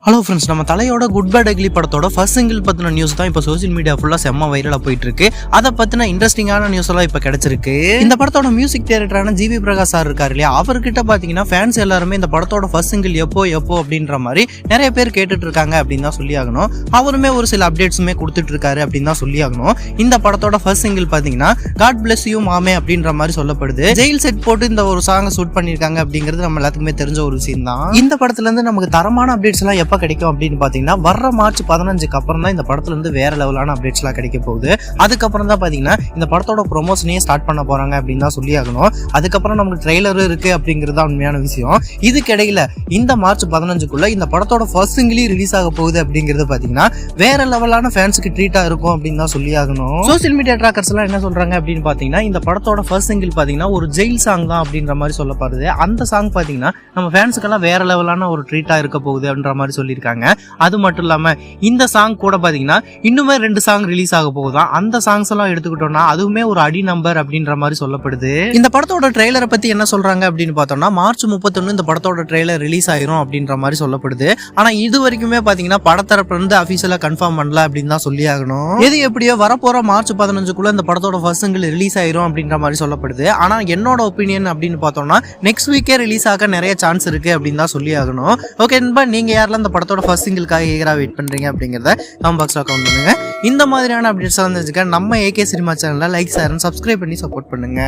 Hello friends, நம்ம தலையோட good bad ugly படத்தோட ஃபர்ஸ்ட் சிங்கிள் பற்றின நியூஸ் தான் இப்போ சோசியல் மீடியா ஃபுல்லாக செம்ம வைரலாக போயிட்டு இருக்கு. அதை பற்றின இன்ட்ரெஸ்டிங்கான நியூஸ் எல்லாம் இப்போ கிடைச்சிருக்கு. இந்த படத்தோட மியூசிக் டைரக்டரான ஜிவி பிரகாஷ் சார் இருக்காரு இல்லையா, அவர்கிட்ட பார்த்தீங்கன்னா ஃபேன்ஸ் எல்லாருமே இந்த படத்தோட ஃபர்ஸ்ட் சிங்கிள் எப்போ அப்படின்ற மாதிரி நிறைய பேர் கேட்டுட்டு இருக்காங்க அப்படின்னு தான் சொல்லி ஆகணும். அவருமே ஒரு சில அப்டேட்ஸுமே கொடுத்துட்டு இருக்காரு அப்படின்னு தான் சொல்லி ஆகணும். இந்த படத்தோட ஃபர்ஸ்ட் சிங்கிள் பார்த்தீங்கன்னா காட் பிளஸ் யூ மாமே அப்படின்ற மாதிரி சொல்லப்படுது. ஜெயில் செட் போட்டு இந்த ஒரு சாங்கை ஷூட் பண்ணியிருக்காங்க அப்படிங்கிறது நம்ம எல்லாத்துக்குமே தெரிஞ்ச ஒரு விஷயம் தான். இந்த படத்துல இருந்து நமக்கு தரமான அப்டேட்ஸ் எல்லாம் எப்போ கிடைக்கும் அப்படின்னு பாத்தீங்கன்னா வர்ற மார்ச் 15க்கு அப்புறம் தான் இந்த படத்துல இருந்து வேற லெவலான அப்டேட்ஸ் எல்லாம் கிடைக்க போகுது. அதுக்கப்புறம் தான் பாத்தீங்கன்னா இந்த படத்தோட ப்ரொமோஷனையே ஸ்டார்ட் பண்ண போறாங்க அப்படின்னு தான் சொல்லி ஆகணும். அதுக்கப்புறம் நமக்கு ட்ரெய்லர் இருக்கு அப்படிங்கிறது உண்மையான விஷயம். இதுக்கிடையில இந்த மார்ச் 15க்குள்ள இந்த படத்தோட ஃபர்ஸ்ட் சிங்கிளி ரிலீஸ் ஆக போகுது அப்படிங்கிறது பாத்தீங்கன்னா வேற லெவலான ஃபேன்ஸுக்கு ட்ரீட்டா இருக்கும் அப்படின்னு தான் சொல்லி ஆகணும். சோசியல் மீடியா ட்ராக்கர்ஸ் எல்லாம் என்ன சொல்றாங்க அப்படின்னு பாத்தீங்கன்னா இந்த படத்தோட ஃபர்ஸ்ட் சிங்கிள் பாத்தீங்கன்னா ஒரு ஜெயில் சாங் தான் அப்படின்ற மாதிரி சொல்லப்படுது. அந்த சாங் பாத்தீங்கன்னா நம்ம ஃபேன்ஸுக்கெல்லாம் வேற லெவலான ஒரு ட்ரீட்டா இருக்க போகுது அப்படின்ற மாதிரி சொல்லியிருக்காங்க. அது மட்டும் இல்லாம இந்த சாங் கூட பாத்தீங்கன்னா இன்னுமே 2 சாங் ரிலீஸ் ஆக போகுதான். அந்த சாங்ஸ் எல்லாம் எடுத்துக்கிட்டோம்னா அதுவுமே ஒரு அடி நம்பர் அப்படின்ற மாதிரி சொல்லப்படுது. இந்த படத்தோட ட்ரெய்லரை பத்தி என்ன சொல்றாங்க அப்படின்னு பார்த்தோம்னா மார்ச் 31 இந்த படத்தோட ட்ரெய்லர் ரிலீஸ் ஆயிரும் அப்படின்ற மாதிரி சொல்லப்படுது. ஆனா இது வரைக்குமே பாத்தீங்கன்னா படத்தரப்புல இருந்து அபிஷியலா கன்ஃபார்ம் பண்ணல அப்படின்னு தான் சொல்லி ஆகணும். எது எப்படியோ வரப்போற மார்ச் 15க்குள்ள இந்த படத்தோட ஃபர்ஸ்ட் சிங்கிள் ரிலீஸ் ஆயிரும் அப்படின்ற மாதிரி சொல்லப்படுது. ஆனா என்னோட ஒப்பீனியன் அப்படின்னு பார்த்தோம்னா நெக்ஸ்ட் வீக்கே ரிலீஸ் ஆக நிறைய சான்ஸ் இருக்கு அப்படின்னு தான் சொல்லி ஆகணும். ஓகே நண்பா, நீங்க யாரெல்லாம் இந்த படத்தோட ஃபர்ஸ்ட் சிங்கிள்காக ஈகரா வெயிட் பண்றீங்க அப்படிங்கறத கமெண்ட் பாக்ஸ்ல கமெண்ட் பண்ணுங்க. இந்த மாதிரியான அப்டேட்ஸ் எல்லாம் தெரிஞ்சுக்க நம்ம ஏகே சினிமா சேனலை லைக், ஷேர், சப்ஸ்கிரைப் பண்ணி சப்போர்ட் பண்ணுங்க.